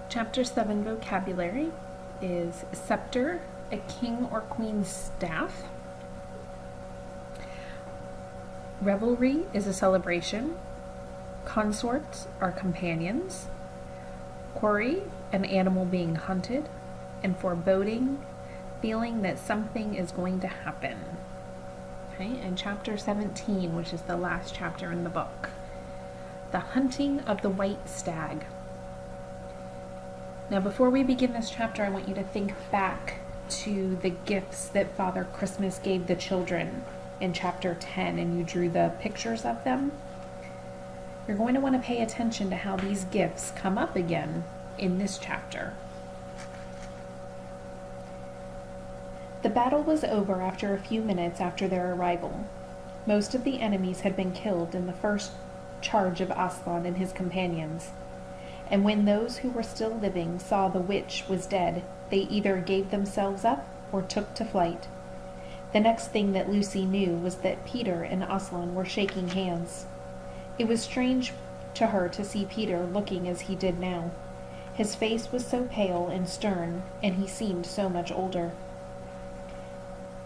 Chapter 7 vocabulary is scepter, a king or queen's staff. Revelry is a celebration. Consorts are companions. Quarry, an animal being hunted. And foreboding, feeling that something is going to happen. Okay, and chapter 17, which is the last chapter in the book. The hunting of the white stag. Now, before we begin this chapter, I want you to think back to the gifts that Father Christmas gave the children in chapter 10, and you drew the pictures of them. You're going to want to pay attention to how these gifts come up again in this chapter. The battle was over after a few minutes after their arrival. Most of the enemies had been killed in the first charge of Aslan and his companions. And when those who were still living saw the witch was dead, they either gave themselves up or took to flight. The next thing that Lucy knew was that Peter and Aslan were shaking hands. It was strange to her to see Peter looking as he did now. His face was so pale and stern, and he seemed so much older.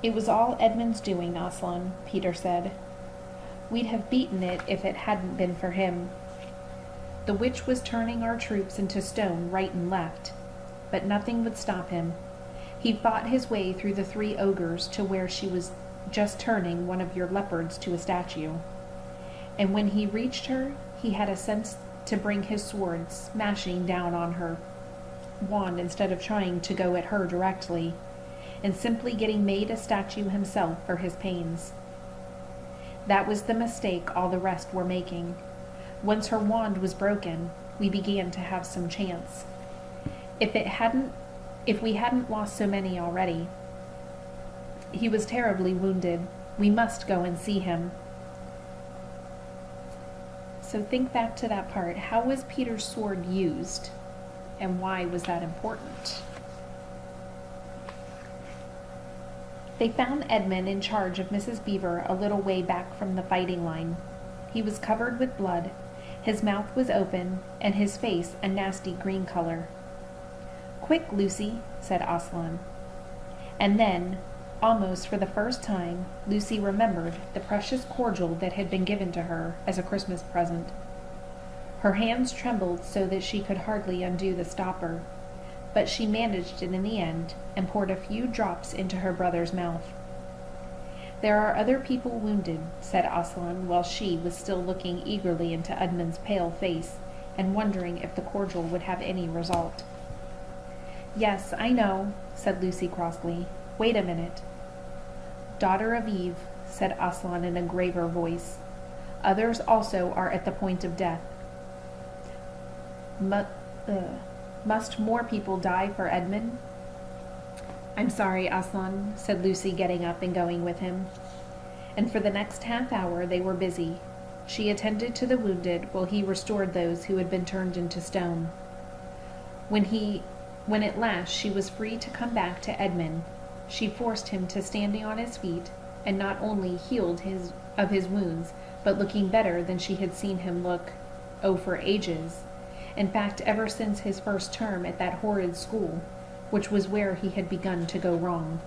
"It was all Edmund's doing, Aslan," Peter said. "We'd have beaten it if it hadn't been for him. The witch was turning our troops into stone right and left, but nothing would stop him. He fought his way through the 3 ogres to where she was just turning one of your leopards to a statue. And when he reached her, he had a sense to bring his sword smashing down on her wand instead of trying to go at her directly, and simply getting made a statue himself for his pains. That was the mistake all the rest were making. Once her wand was broken, we began to have some chance. If we hadn't lost so many already. He was terribly wounded. We must go and see him." So think back to that part. How was Peter's sword used? And why was that important? They found Edmund in charge of Mrs. Beaver a little way back from the fighting line. He was covered with blood. His mouth was open, and his face a nasty green color. "Quick, Lucy," said Aslan. And then, almost for the first time, Lucy remembered the precious cordial that had been given to her as a Christmas present. Her hands trembled so that she could hardly undo the stopper, but she managed it in the end and poured a few drops into her brother's mouth. "There are other people wounded," said Aslan, while she was still looking eagerly into Edmund's pale face and wondering if the cordial would have any result. "Yes, I know," said Lucy crossly. "Wait a minute." "Daughter of Eve," said Aslan in a graver voice, "others also are at the point of death. Must more people die for Edmund?" "I'm sorry, Aslan," said Lucy, getting up and going with him. And for the next half hour they were busy. She attended to the wounded while he restored those who had been turned into stone. When at last she was free to come back to Edmund, she forced him to standing on his feet, and not only healed his wounds, but looking better than she had seen him look, for ages. In fact, ever since his first term at that horrid school, which was where he had begun to go wrong.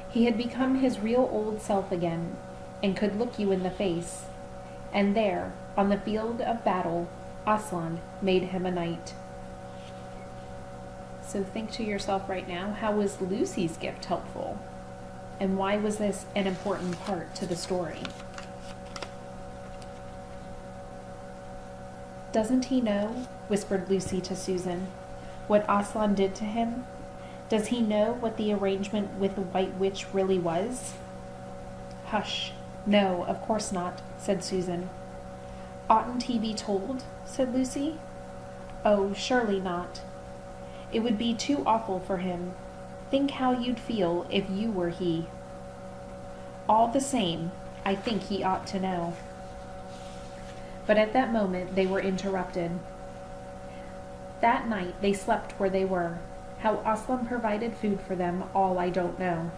He had become his real old self again, and could look you in the face. And there, on the field of battle, Aslan made him a knight. So think to yourself right now, how was Lucy's gift helpful? And why was this an important part to the story? "Doesn't he know," whispered Lucy to Susan, "what Aslan did to him? Does he know what the arrangement with the White Witch really was?" "Hush. No, of course not," said Susan. "Oughtn't he be told?" said Lucy. "Oh, surely not. It would be too awful for him. Think how you'd feel if you were he. All the same, I think he ought to know." But at that moment they were interrupted. That night they slept where they were. How Aslan provided food for them, all I don't know.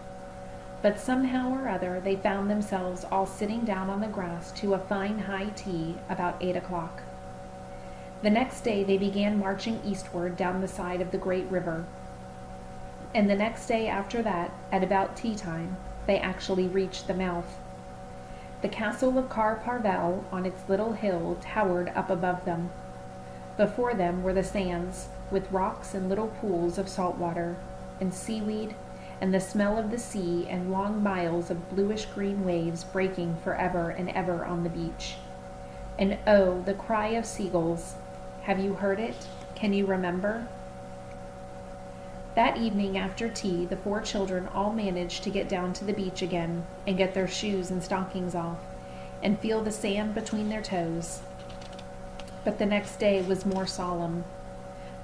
But somehow or other they found themselves all sitting down on the grass to a fine high tea about 8 o'clock. The next day they began marching eastward down the side of the great river. And the next day after that, at about tea time, they actually reached the mouth. The castle of Car Parvel on its little hill towered up above them. Before them were the sands, with rocks and little pools of salt water, and seaweed, and the smell of the sea, and long miles of bluish-green waves breaking forever and ever on the beach. And oh, the cry of seagulls! Have you heard it? Can you remember? That evening after tea, the 4 children all managed to get down to the beach again and get their shoes and stockings off and feel the sand between their toes. But the next day was more solemn,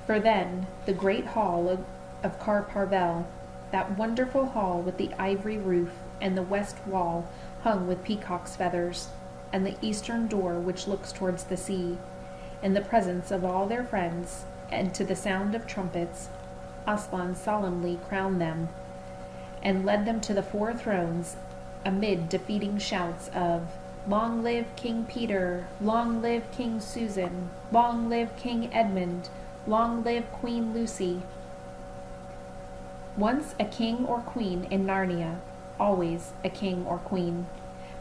for then the great hall of Car Parvel, that wonderful hall with the ivory roof and the west wall hung with peacock's feathers, and the eastern door which looks towards the sea, in the presence of all their friends, and to the sound of trumpets, Aslan solemnly crowned them, and led them to the 4 thrones, amid defeating shouts of, "Long live King Peter! Long live King Susan! Long live King Edmund! Long live Queen Lucy!" Once a king or queen in Narnia, always a king or queen.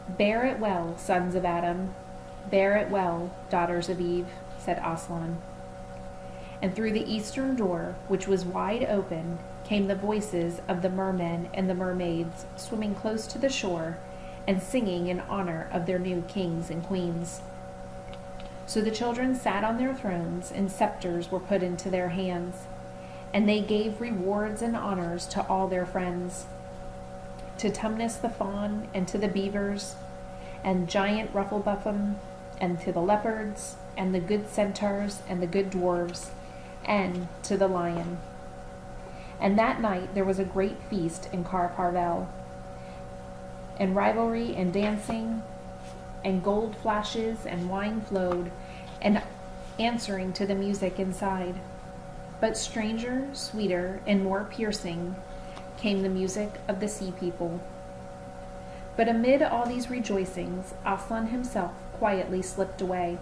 Bear it well, sons of Adam. Bear it well, daughters of Eve, said Aslan. And through the eastern door, which was wide open, came the voices of the mermen and the mermaids swimming close to the shore and singing in honor of their new kings and queens. So the children sat on their thrones, and scepters were put into their hands, and they gave rewards and honors to all their friends, to Tumnus the fawn, and to the beavers, and giant Rufflebuffum, and to the leopards, and the good centaurs, and the good dwarves, and to the lion. And that night there was a great feast in Car Parvel, and rivalry and dancing, and gold flashes and wine flowed, and answering to the music inside. But stranger, sweeter, and more piercing came the music of the sea people. But amid all these rejoicings, Aslan himself quietly slipped away.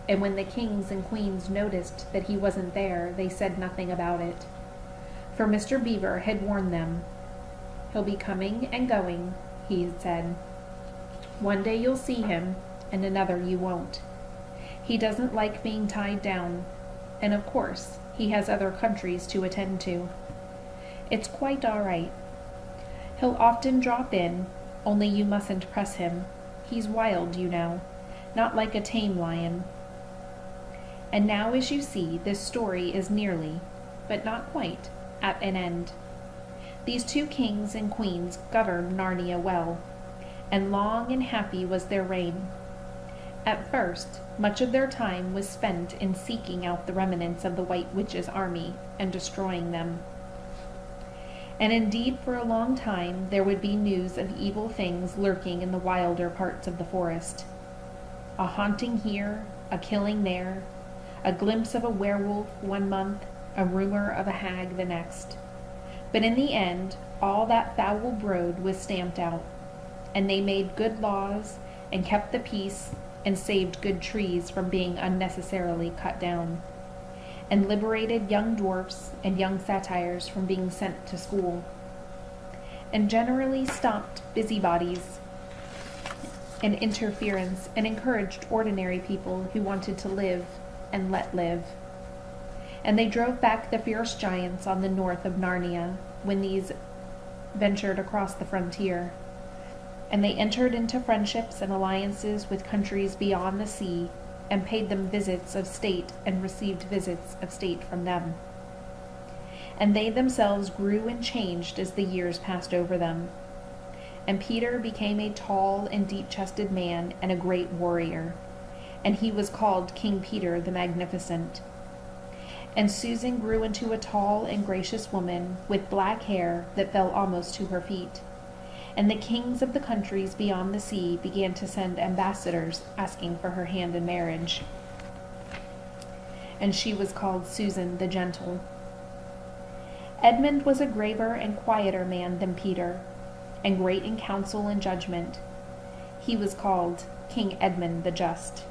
And when the kings and queens noticed that he wasn't there, they said nothing about it. For Mr. Beaver had warned them. "He'll be coming and going," he had said. "One day you'll see him, and another you won't. He doesn't like being tied down, and of course he has other countries to attend to. It's quite all right. He'll often drop in, only you mustn't press him. He's wild, you know, not like a tame lion." And now, as you see, this story is nearly, but not quite, at an end. These 2 kings and queens governed Narnia well, and long and happy was their reign. At first, much of their time was spent in seeking out the remnants of the White Witch's army and destroying them. And indeed, for a long time, there would be news of evil things lurking in the wilder parts of the forest. A haunting here, a killing there, a glimpse of a werewolf one month, a rumor of a hag the next. But in the end, all that foul brood was stamped out, and they made good laws, and kept the peace, and saved good trees from being unnecessarily cut down, and liberated young dwarfs and young satyrs from being sent to school, and generally stopped busybodies and interference, and encouraged ordinary people who wanted to live and let live. And they drove back the fierce giants on the north of Narnia when these ventured across the frontier, and they entered into friendships and alliances with countries beyond the sea, and paid them visits of state and received visits of state from them. And they themselves grew and changed as the years passed over them. And Peter became a tall and deep-chested man and a great warrior, and he was called King Peter the Magnificent. And Susan grew into a tall and gracious woman with black hair that fell almost to her feet. And the kings of the countries beyond the sea began to send ambassadors asking for her hand in marriage. And she was called Susan the Gentle. Edmund was a graver and quieter man than Peter, and great in counsel and judgment. He was called King Edmund the Just.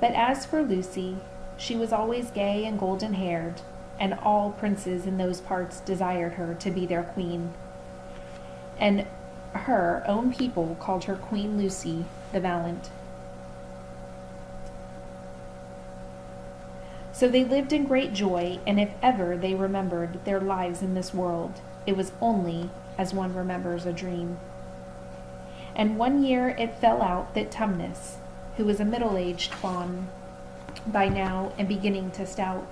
But as for Lucy, she was always gay and golden-haired, and all princes in those parts desired her to be their queen. And her own people called her Queen Lucy the Valiant. So they lived in great joy, and if ever they remembered their lives in this world, it was only as one remembers a dream. And one year it fell out that Tumnus, who was a middle-aged faun by now and beginning to stout,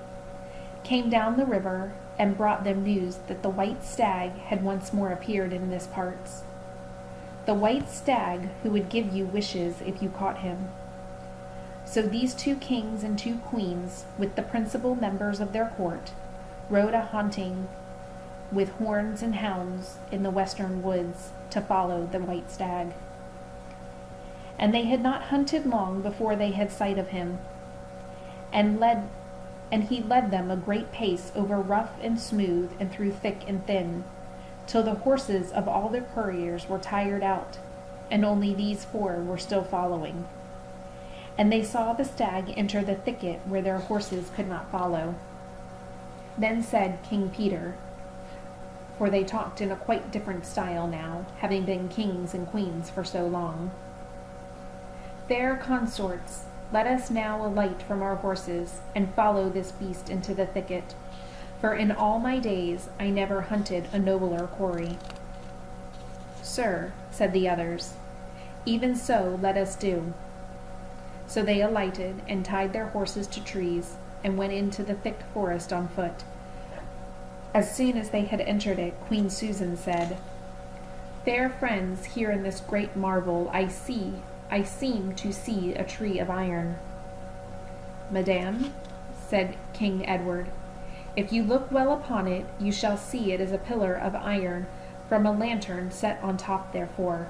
came down the river and brought them news that the white stag had once more appeared in this parts. The white stag who would give you wishes if you caught him. So these 2 kings and 2 queens, with the principal members of their court, rode a hunting with horns and hounds in the western woods to follow the white stag. And they had not hunted long before they had sight of him, and he led them a great pace over rough and smooth and through thick and thin, till the horses of all their couriers were tired out, and only these 4 were still following. And they saw the stag enter the thicket where their horses could not follow. Then said King Peter, for they talked in a quite different style now, having been kings and queens for so long, "Fair consorts, let us now alight from our horses, and follow this beast into the thicket, for in all my days I never hunted a nobler quarry." "Sir," said the others, "even so let us do." So they alighted and tied their horses to trees, and went into the thick forest on foot. As soon as they had entered it, Queen Susan said, "Fair friends, here in this great marvel I seem to see a tree of iron." "Madame," said King Edward, "if you look well upon it, you shall see it is a pillar of iron from a lantern set on top therefore."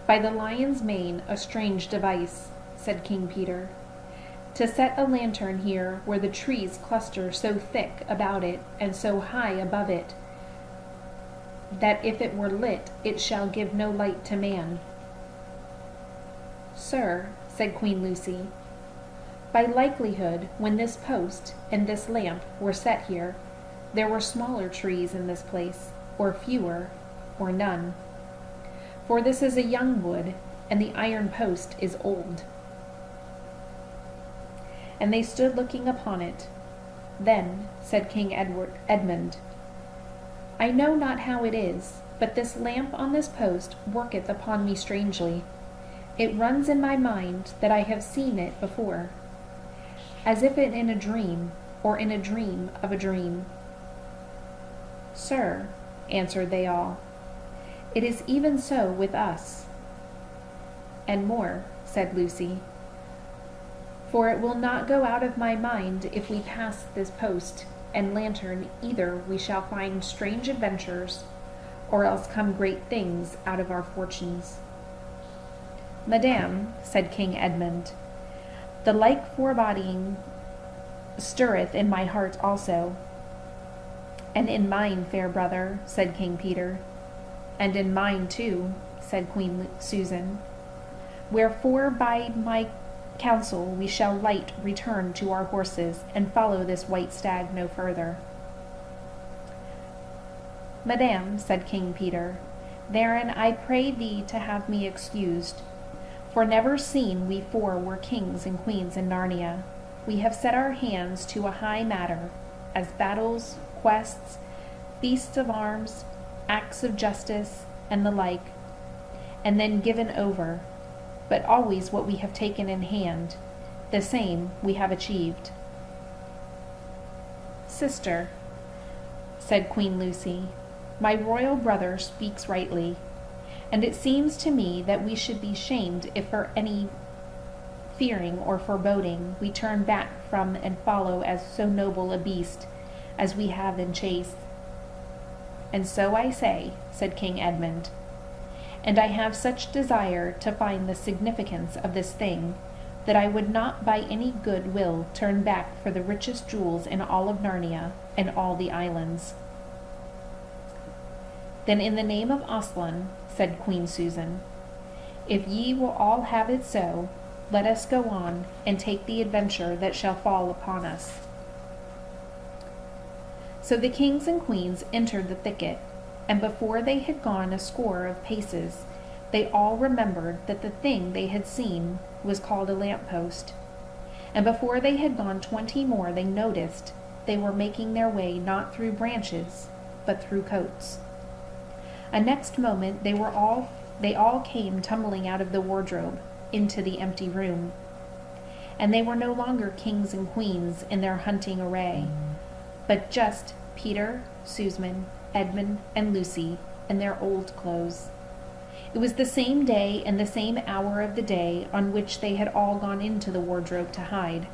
"By the lion's mane, a strange device," said King Peter, "to set a lantern here where the trees cluster so thick about it and so high above it, that if it were lit, it shall give no light to man." "Sir," said Queen Lucy, "by likelihood, when this post and this lamp were set here, there were smaller trees in this place, or fewer, or none. For this is a young wood, and the iron post is old." And they stood looking upon it. Then said King Edmund, "I know not how it is, but this lamp on this post worketh upon me strangely. It runs in my mind that I have seen it before, as if it in a dream, or in a dream of a dream." "Sir," answered they all, "it is even so with us." "And more," said Lucy, "for it will not go out of my mind if we pass this post and lantern, either we shall find strange adventures, or else come great things out of our fortunes." "Madame," said King Edmund, "the like foreboding stirreth in my heart also." "And in mine, fair brother," said King Peter. "And in mine too," said Queen Susan. "Wherefore by my counsel we shall light return to our horses, and follow this white stag no further." "Madame," said King Peter, "therein I pray thee to have me excused, for never seen we 4 were kings and queens in Narnia. We have set our hands to a high matter, as battles, quests, feasts of arms, acts of justice, and the like, and then given over, but always what we have taken in hand, the same we have achieved." "Sister," said Queen Lucy, "my royal brother speaks rightly, and it seems to me that we should be shamed if for any fearing or foreboding we turn back from and follow as so noble a beast as we have in chase." "And so I say," said King Edmund, "and I have such desire to find the significance of this thing, that I would not by any good will turn back for the richest jewels in all of Narnia and all the islands." "Then in the name of Aslan," said Queen Susan, "if ye will all have it so, let us go on and take the adventure that shall fall upon us." So the kings and queens entered the thicket, and before they had gone a score of paces, they all remembered that the thing they had seen was called a lamp-post. And before they had gone 20 more, they noticed they were making their way not through branches, but through coats. A next moment they all came tumbling out of the wardrobe into the empty room. And they were no longer kings and queens in their hunting array, but just Peter, Susan, Edmund, and Lucy in their old clothes. It was the same day and the same hour of the day on which they had all gone into the wardrobe to hide.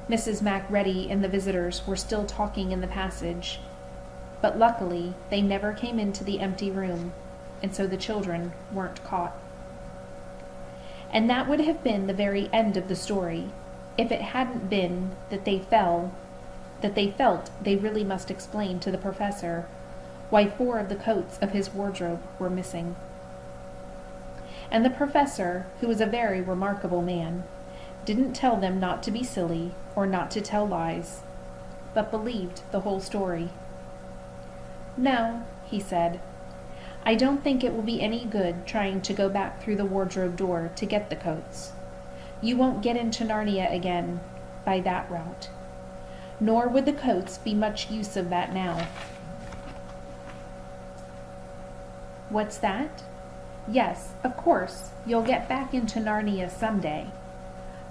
Mrs. Macready and the visitors were still talking in the passage, but luckily they never came into the empty room, and so the children weren't caught. And that would have been the very end of the story, if it hadn't been that they felt they really must explain to the professor why 4 of the coats of his wardrobe were missing. And the professor, who was a very remarkable man, didn't tell them not to be silly or not to tell lies, but believed the whole story. "No," he said, "I don't think it will be any good trying to go back through the wardrobe door to get the coats. You won't get into Narnia again by that route. Nor would the coats be much use of that now." "What's that? Yes, of course, you'll get back into Narnia someday.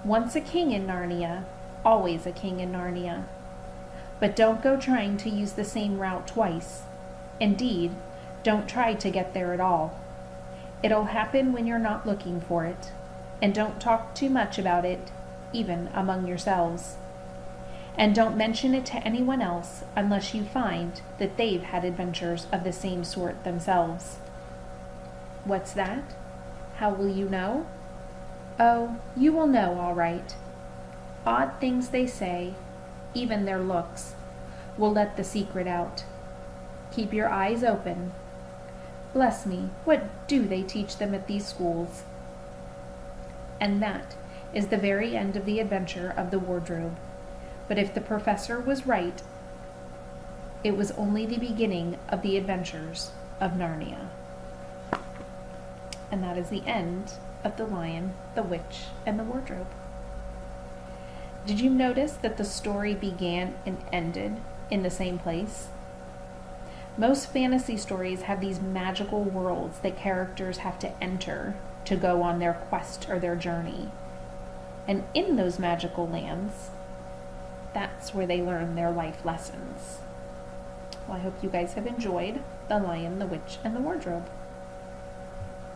Once a king in Narnia, always a king in Narnia. But don't go trying to use the same route twice. Indeed, don't try to get there at all. It'll happen when you're not looking for it, and don't talk too much about it, even among yourselves. And don't mention it to anyone else unless you find that they've had adventures of the same sort themselves." "What's that? How will you know?" "Oh, you will know all right. Odd things they say, even their looks, will let the secret out. Keep your eyes open. Bless me, what do they teach them at these schools?" And that is the very end of the adventure of the wardrobe. But if the professor was right, it was only the beginning of the adventures of Narnia. And that is the end of The Lion, the Witch, and the Wardrobe. Did you notice that the story began and ended in the same place? Most fantasy stories have these magical worlds that characters have to enter to go on their quest or their journey. And in those magical lands, that's where they learn their life lessons. Well, I hope you guys have enjoyed The Lion, the Witch, and the Wardrobe.